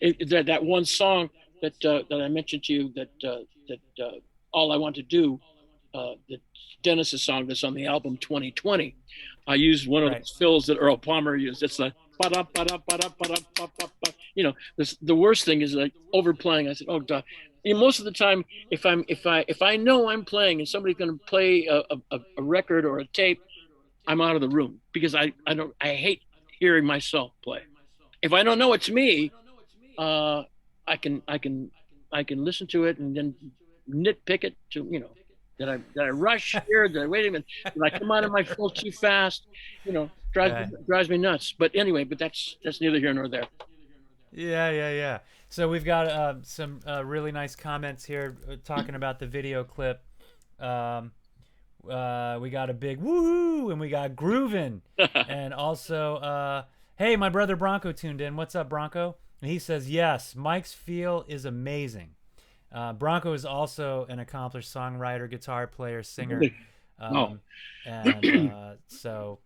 that one song that I mentioned to you, that All I Want to Do, the Dennis's song that's on the album 2020, I used one of those fills that Earl Palmer used. It's like, you know, the worst thing is like overplaying. I said, oh, duh. You know, most of the time, if I know I'm playing and somebody's going to play a record or a tape, I'm out of the room, because I hate hearing myself play. If I don't know it's me, I can listen to it and then nitpick it to, you know, did I rush here? Did I wait a minute? Did I come out of my fill too fast? You know, drives me nuts. But anyway, that's neither here nor there. Yeah. So we've got some really nice comments here talking about the video clip. We got a big woohoo, and we got groovin', and also, hey, my brother Bronco tuned in. What's up, Bronco? And he says, yes, Mike's feel is amazing. Bronco is also an accomplished songwriter, guitar player, singer. And so,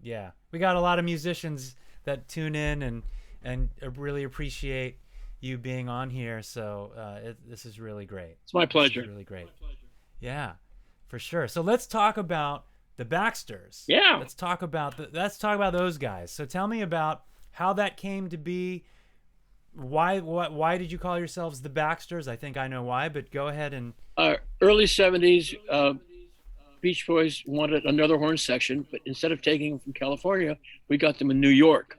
yeah, we got a lot of musicians that tune in and really appreciate you being on here. So this is really great. It's my pleasure. This is really great. Yeah, for sure. So let's talk about the Baxters. Yeah. Let's talk about those guys. So tell me about how that came to be. Why did you call yourselves the Baxters? I think I know why, but go ahead and. Early 70s, Beach Boys wanted another horn section, but instead of taking them from California, we got them in New York.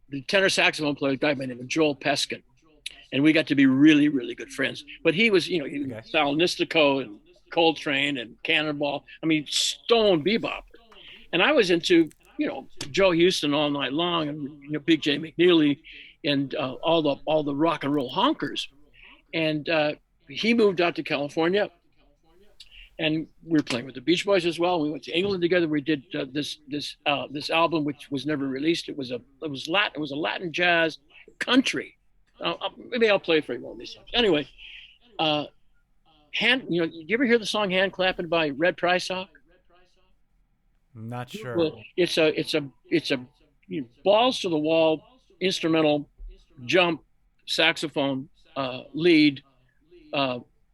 The tenor saxophone player, a guy by the name of Joel Peskin, and we got to be really, really good friends. But he was, he was Sal Nistico and Coltrane and Cannonball. I mean, stone bebop. And I was into, Joe Houston all night long, and Big J McNeely, and all the rock and roll honkers. And he moved out to California, and we were playing with the Beach Boys as well. We went to England together. We did this album, which was never released. It was Latin. It was a Latin jazz country. Maybe I'll play it for you one of these times. Anyway, you ever hear the song "Hand Clapping" by Red Prysock? Not sure. Well, it's a balls to the wall instrumental jump saxophone lead.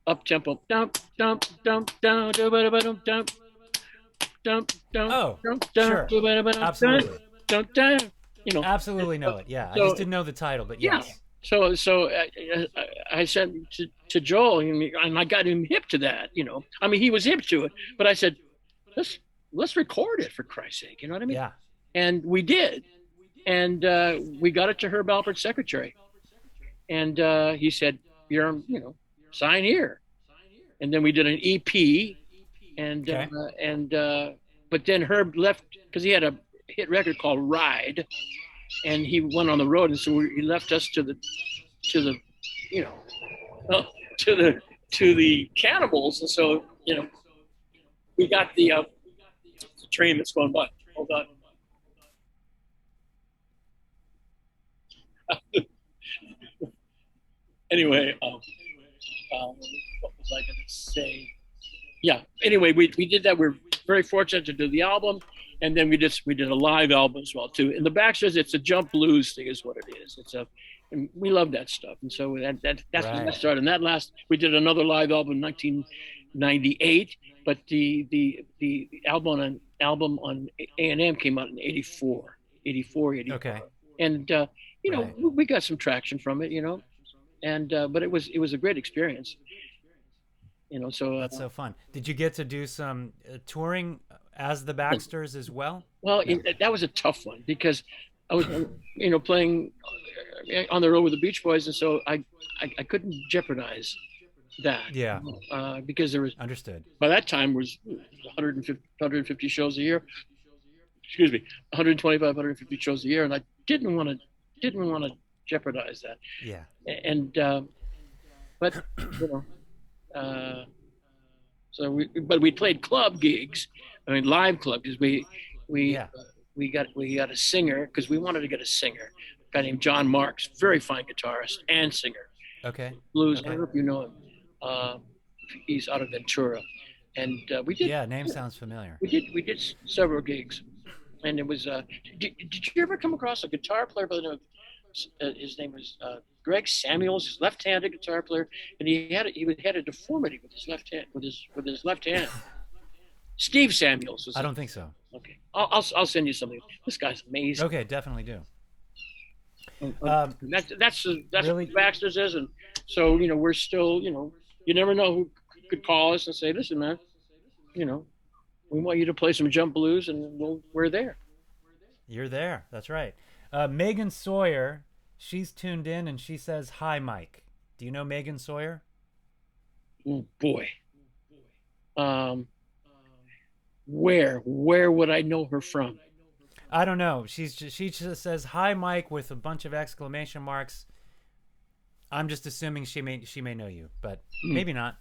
Up tempo, dump, dump, dump, down, dump, dump, dump, Oh, sure, absolutely. Absolutely know it. Yeah, So, I just didn't know the title, but yes. Yeah. So I said to Joel, and I got him hip to that. I mean, he was hip to it, but I said, let's record it for Christ's sake. You know what I mean? Yeah. And we did, and we got it to Herb Alpert's secretary, and he said, sign here. And then we did an EP, but then Herb left because he had a hit record called Ride, and he went on the road, and so he left us to the Cannibals, and so we got the train that's going by. Hold on. Anyway, what was I going to say? Yeah. Anyway, we did that. We're very fortunate to do the album, and then we did a live album as well too. And the Baxters, it's a jump blues thing, is what it is. And we love that stuff, and so that's right. when that started. And we did another live album in 1998, but the album on A&M came out in 84. Okay. And Right. we got some traction from it, and but it was a great experience. So That's so fun. Did you get to do some touring as the Baxters as well? Well, that was a tough one because I was, playing on the road with the Beach Boys, and so I couldn't jeopardize that. Yeah. Because there was Understood. by that time was 150 shows a year. Excuse me, 125, 150 shows a year, and I didn't want to jeopardize that. Yeah. And but so we played club gigs. I mean, live club gigs. We got a singer because we wanted to get a singer. A guy named John Marks, very fine guitarist and singer. Okay. Blues. Okay. I don't know if you know him. He's out of Ventura, and we did. Yeah, name sounds familiar. We did several gigs, and it was. Did you ever come across a guitar player by the name of his name was Greg Samuels, his left-handed guitar player, and he had a deformity with his left hand with his left hand. Steve Samuels. I don't think so. Okay, I'll send you something. This guy's amazing. Okay, definitely do. That's Really? what Baxter's is, and so we're still you never know who could call us and say, listen, man, we want you to play some jump blues, and we're there. You're there. That's right. Megan Sawyer, she's tuned in and she says, "Hi, Mike." Do you know Megan Sawyer? Oh boy. Where would I know her from? I don't know. She just says, "Hi, Mike," with a bunch of exclamation marks, I'm just assuming she may know you, but maybe not.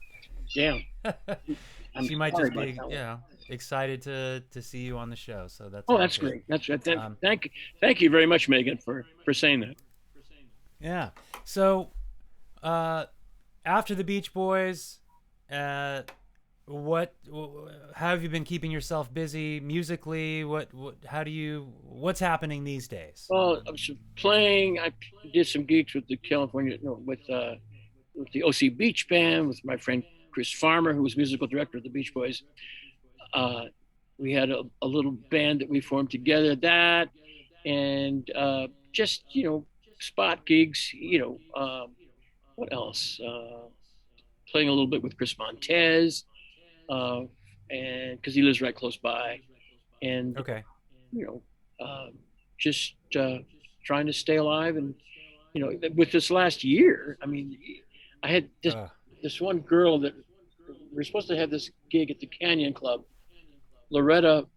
Yeah. She might sorry just be, about that. you know, excited to see you on the show. So that's Oh, all that's good. great. Thank you very much, Megan, for saying that. Yeah. So after the Beach Boys, what how have you been keeping yourself busy musically? What's happening these days? Well, I was playing. I did some gigs with the California, no, with the OC Beach Band, with my friend Chris Farmer, who was musical director of the Beach Boys. We had a little band that we formed together. That and just spot gigs. What else? Playing a little bit with Chris Montez, and because he lives right close by, and Okay. you know, just trying to stay alive. And with this last year, I mean, I had this one girl that we were supposed to have this gig at the Canyon Club. Loretta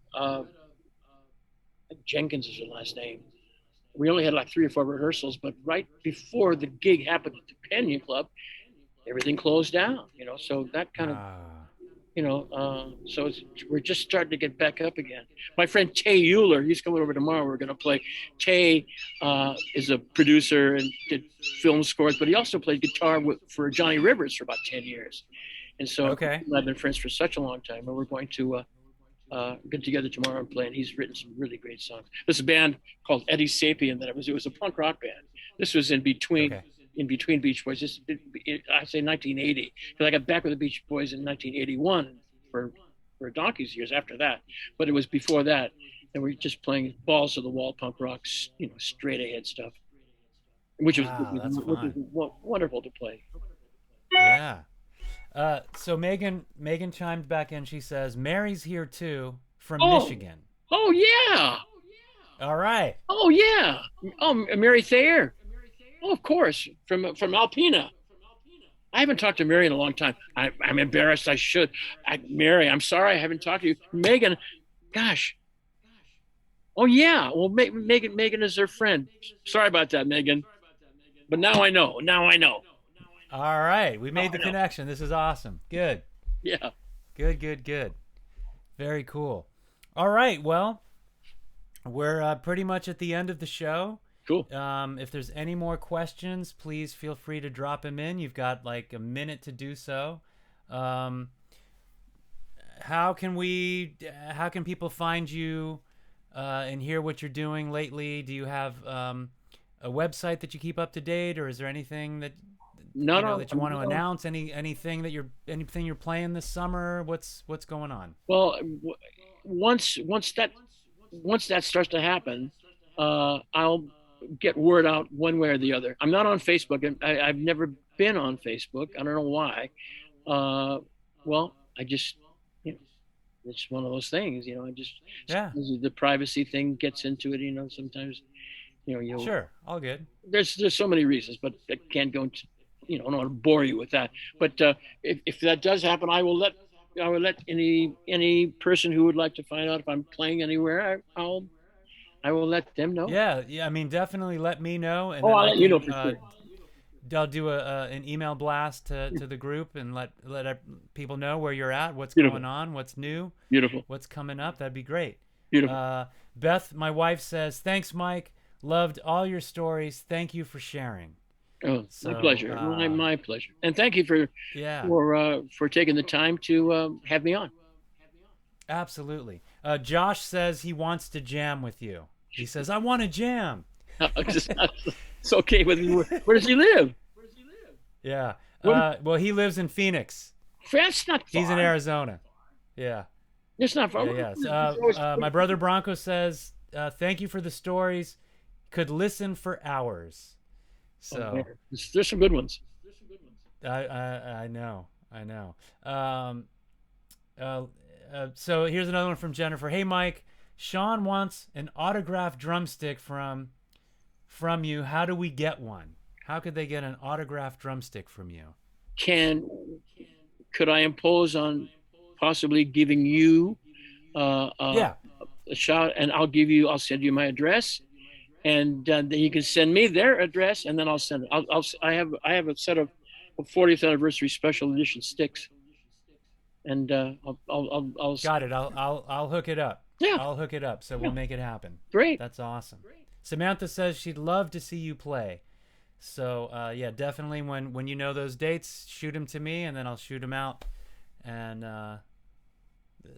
Jenkins is her last name. We only had like 3 or 4 rehearsals, but right before the gig happened at the Canyon Club, everything closed down. So that kind of so we're just starting to get back up again. My friend Tay Euler, he's coming over tomorrow. We're going to play. Tay is a producer and did film scores, but he also played guitar for Johnny Rivers for about 10 years. And so I've been friends for such a long time, and we're going to get together tomorrow and play. And he's written some really great songs. This band called Eddie Sapien, it was a punk rock band. This was in between Beach Boys. I say 1980, because I got back with the Beach Boys in 1981 for a donkey's years after that. But it was before that, and we're just playing balls to the wall punk rock, straight ahead stuff, which was wonderful to play. Yeah. So Megan chimed back in. She says Mary's here too from Michigan. Oh yeah. All right. Oh yeah. Oh, Mary Thayer. Oh, of course, from Alpena. I haven't talked to Mary in a long time. I'm embarrassed. I should. Mary, I'm sorry I haven't talked to you. Megan, gosh. Oh yeah. Well, Megan is her friend. Sorry about that, Megan. But now I know. All right, we made the connection. This is awesome. Good. Yeah. Good. Very cool. All right, well, we're pretty much at the end of the show. Cool. If there's any more questions, please feel free to drop them in. You've got like a minute to do so. How can people find you and hear what you're doing lately? Do you have a website that you keep up to date, or is there anything that that you want to announce? Anything you're playing this summer? What's going on? Well, once that starts to happen, I'll get word out one way or the other. I'm not on Facebook. I've never been on Facebook. I don't know why. Well, I just, it's one of those things. The privacy thing gets into it. Sometimes, Sure, all good. There's so many reasons, but I can't go into. I don't want to bore you with that. But if that does happen, I will let any person who would like to find out if I'm playing anywhere, I will let them know. Yeah. I mean, definitely let me know. And I'll let you know for sure. I'll do an email blast to the group and let people know where you're at, what's Beautiful. going on, what's new, Beautiful, what's coming up. That'd be great. Beautiful. Beth, my wife, says, "Thanks, Mike. Loved all your stories. Thank you for sharing." Oh, my pleasure. My pleasure. And thank you for taking the time to have me on. Absolutely. Josh says he wants to jam with you. He says, "I want to jam." It's okay with me. Where does he live? Yeah. Well, he lives in Phoenix. That's not far. He's in Arizona. Yeah. It's not far. Yeah. My brother Bronco says, "Thank you for the stories. Could listen for hours." So there's some good ones. I know. So here's another one from Jennifer. "Hey Mike, Sean wants an autographed drumstick from you. How do we get one? How could they get an autographed drumstick from you?" Could I impose on possibly giving you a shot, and I'll send you my address, and then you can send me their address, and then I'll send it. I have a set of 40th anniversary special edition sticks, and I'll Got it. I'll hook it up. Yeah. I'll hook it up. So we'll make it happen. Great. That's awesome. Samantha says she'd love to see you play. So yeah, definitely when you know those dates, shoot them to me, and then I'll shoot them out. And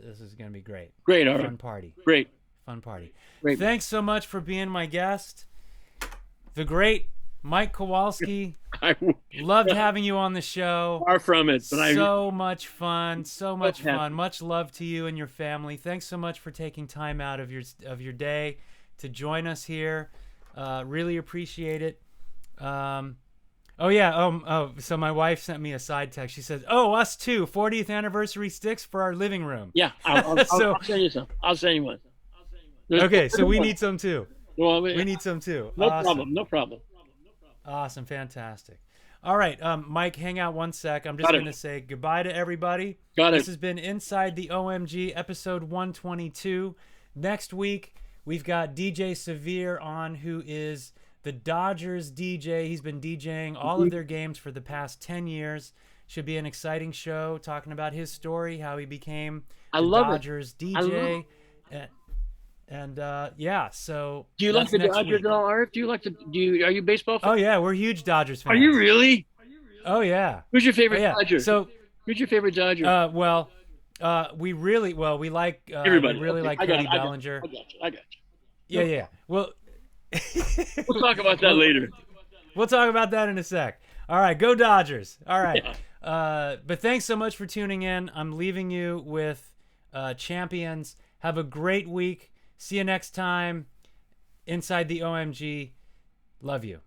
this is gonna be great. Great, all right. Fun party. Great. Fun party. Great. Thanks so much for being my guest. The great Mike Kowalski. Loved having you on the show. Far from it, but so much fun. So much fun. Much love to you and your family. Thanks so much for taking time out of your day to join us here. Really appreciate it. Oh yeah. So my wife sent me a side text. She said, "Oh, us too. 40th anniversary sticks for our living room." Yeah, I'll send you some. I'll send you one. Okay, so we need some too. Well, we need some too. No Awesome. problem. No problem. Awesome. Fantastic. All right, Mike, hang out one sec. I'm just going to say goodbye to everybody. Got it. This has been Inside the OMG, episode 122. Next week, we've got DJ Severe on, who is the Dodgers DJ. He's been DJing all of their games for the past 10 years. Should be an exciting show, talking about his story, how he became the Dodgers DJ. And yeah, so do you like the Dodgers at all, Arif? Are you a baseball fan? Oh yeah, we're huge Dodgers fans. Are you really? Oh yeah. Who's your favorite Dodger? So who's your favorite Dodger? We like everybody. We really like Cody Bellinger. I got Yeah, you. yeah. Well, we'll talk about that later. We'll talk about that in a sec. All right, go Dodgers. All right. Yeah. But thanks so much for tuning in. I'm leaving you with Champions. Have a great week. See you next time. Inside the OMG. Love you.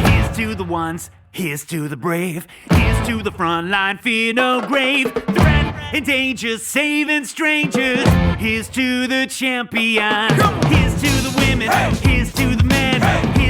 Here's to the ones, here's to the brave, here's to the front line, fear no grave, threat and danger, saving strangers. Here's to the champion, here's to the women, here's to the men, here's